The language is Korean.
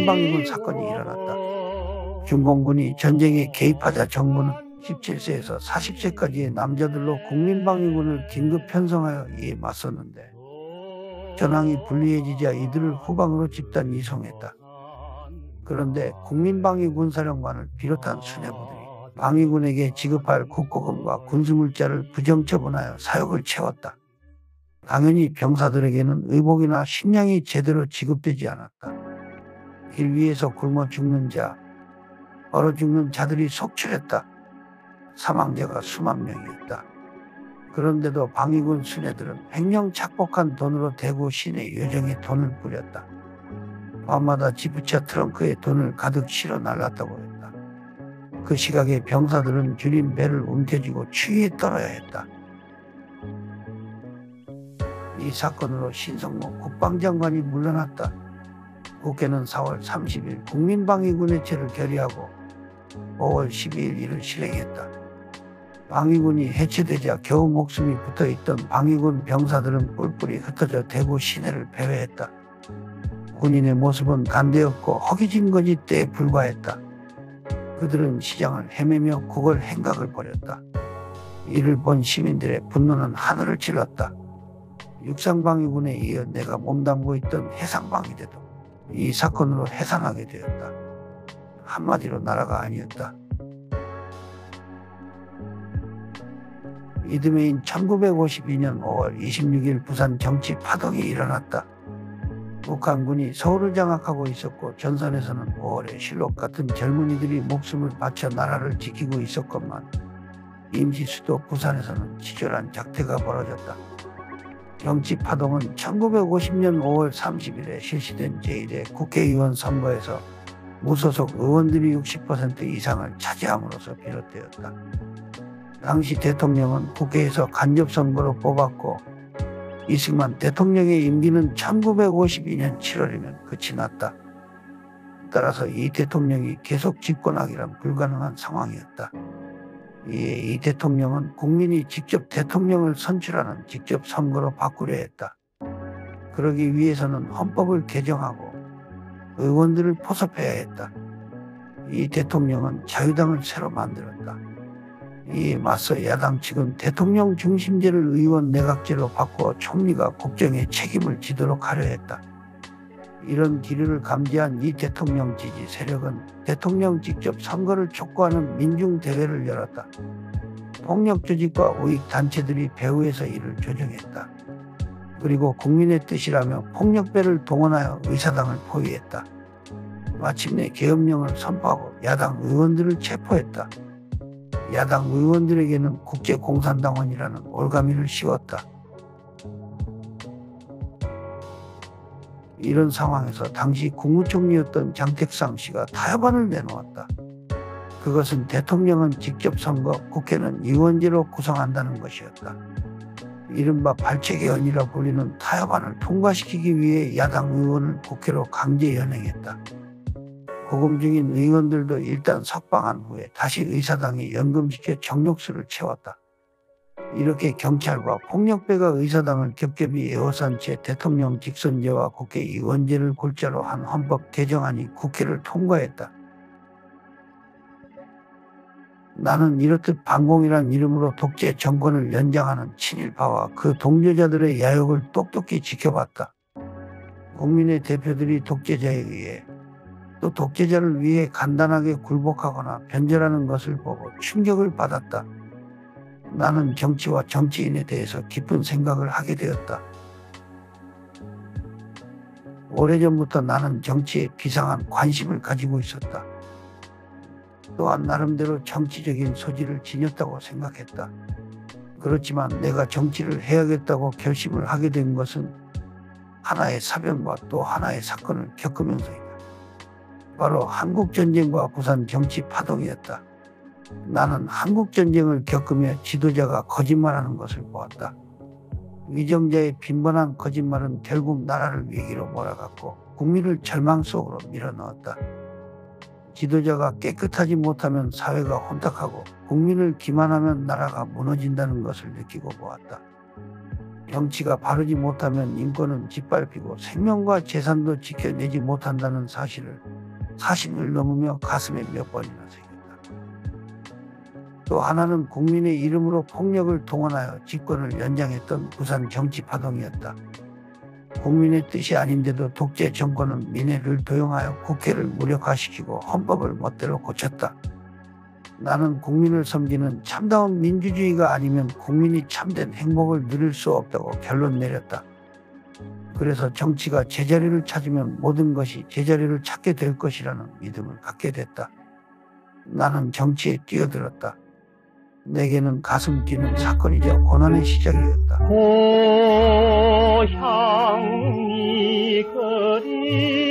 국민방위군 사건이 일어났다. 중공군이 전쟁에 개입하자 정부는 17세에서 40세까지의 남자들로 국민방위군을 긴급 편성하여 이에 맞섰는데 전황이 불리해지자 이들을 후방으로 집단 이송했다. 그런데 국민방위군사령관을 비롯한 수뇌부들이 방위군에게 지급할 국고금과 군수물자를 부정처분하여 사욕을 채웠다. 당연히 병사들에게는 의복이나 식량이 제대로 지급되지 않았다. 길 위에서 굶어 죽는 자, 얼어 죽는 자들이 속출했다. 사망자가 수만 명이었다. 그런데도 방위군 수뇌들은 횡령착복한 돈으로 대구 시내 요정에 돈을 뿌렸다. 밤마다 지프차 트렁크에 돈을 가득 실어 날랐다고 했다. 그 시각에 병사들은 줄인 배를 움켜쥐고 추위에 떨어야 했다. 이 사건으로 신성모 국방장관이 물러났다. 국회는 4월 30일 국민방위군 해체를 결의하고 5월 12일 이를 실행했다. 방위군이 해체되자 겨우 목숨이 붙어있던 방위군 병사들은 뿔뿔이 흩어져 대구 시내를 배회했다. 군인의 모습은 간대없고 허기진 거지 때에 불과했다. 그들은 시장을 헤매며 국을 행각을 벌였다. 이를 본 시민들의 분노는 하늘을 찔렀다. 육상방위군에 이어 내가 몸담고 있던 해상방위대도 이 사건으로 해산하게 되었다. 한마디로 나라가 아니었다. 이듬해인 1952년 5월 26일 부산 정치 파동이 일어났다. 북한군이 서울을 장악하고 있었고 전선에서는 5월의 실록 같은 젊은이들이 목숨을 바쳐 나라를 지키고 있었건만 임시 수도 부산에서는 치졸한 작태가 벌어졌다. 정치 파동은 1950년 5월 30일에 실시된 제1회 국회의원 선거에서 무소속 의원들이 60% 이상을 차지함으로써 비롯되었다. 당시 대통령은 국회에서 간접선거로 뽑았고 이승만 대통령의 임기는 1952년 7월이면 끝이 났다. 따라서 이 대통령이 계속 집권하기란 불가능한 상황이었다. 이에 이 대통령은 국민이 직접 대통령을 선출하는 직접 선거로 바꾸려 했다. 그러기 위해서는 헌법을 개정하고 의원들을 포섭해야 했다. 이 대통령은 자유당을 새로 만들었다. 이에 맞서 야당 측은 대통령 중심제를 의원 내각제로 바꾸어 총리가 국정에 책임을 지도록 하려 했다. 이런 기류를 감지한 이 대통령 지지 세력은 대통령 직접 선거를 촉구하는 민중대회를 열었다. 폭력 조직과 우익 단체들이 배후에서 이를 조정했다. 그리고 국민의 뜻이라며 폭력배를 동원하여 의사당을 포위했다. 마침내 계엄령을 선포하고 야당 의원들을 체포했다. 야당 의원들에게는 국제공산당원이라는 올가미를 씌웠다. 이런 상황에서 당시 국무총리였던 장택상 씨가 타협안을 내놓았다. 그것은 대통령은 직접 선거, 국회는 의원제로 구성한다는 것이었다. 이른바 발췌개헌이라 불리는 타협안을 통과시키기 위해 야당 의원을 국회로 강제 연행했다. 고금 중인 의원들도 일단 석방한 후에 다시 의사당에 연금시켜 정력수를 채웠다. 이렇게 경찰과 폭력배가 의사당을 겹겹이 에워싼 채 대통령 직선제와 국회의원제를 골자로 한 헌법 개정안이 국회를 통과했다. 나는 이렇듯 반공이란 이름으로 독재 정권을 연장하는 친일파와 그 동료자들의 야욕을 똑똑히 지켜봤다. 국민의 대표들이 독재자에 의해 또 독재자를 위해 간단하게 굴복하거나 변절하는 것을 보고 충격을 받았다. 나는 정치와 정치인에 대해서 깊은 생각을 하게 되었다. 오래전부터 나는 정치에 비상한 관심을 가지고 있었다. 또한 나름대로 정치적인 소질을 지녔다고 생각했다. 그렇지만 내가 정치를 해야겠다고 결심을 하게 된 것은 하나의 사변과 또 하나의 사건을 겪으면서이다. 바로 한국전쟁과 부산 정치 파동이었다. 나는 한국전쟁을 겪으며 지도자가 거짓말하는 것을 보았다. 위정자의 빈번한 거짓말은 결국 나라를 위기로 몰아갔고 국민을 절망 속으로 밀어넣었다. 지도자가 깨끗하지 못하면 사회가 혼탁하고 국민을 기만하면 나라가 무너진다는 것을 느끼고 보았다. 정치가 바르지 못하면 인권은 짓밟히고 생명과 재산도 지켜내지 못한다는 사실을 40을 넘으며 가슴에 몇 번이나 새겼다. 또 하나는 국민의 이름으로 폭력을 동원하여 집권을 연장했던 부산 정치 파동이었다. 국민의 뜻이 아닌데도 독재 정권은 민해를 도용하여 국회를 무력화시키고 헌법을 멋대로 고쳤다. 나는 국민을 섬기는 참다운 민주주의가 아니면 국민이 참된 행복을 누릴 수 없다고 결론 내렸다. 그래서 정치가 제자리를 찾으면 모든 것이 제자리를 찾게 될 것이라는 믿음을 갖게 됐다. 나는 정치에 뛰어들었다. 내게는 가슴 뛰는 사건이자 고난의 시작이었다. 고향이 그리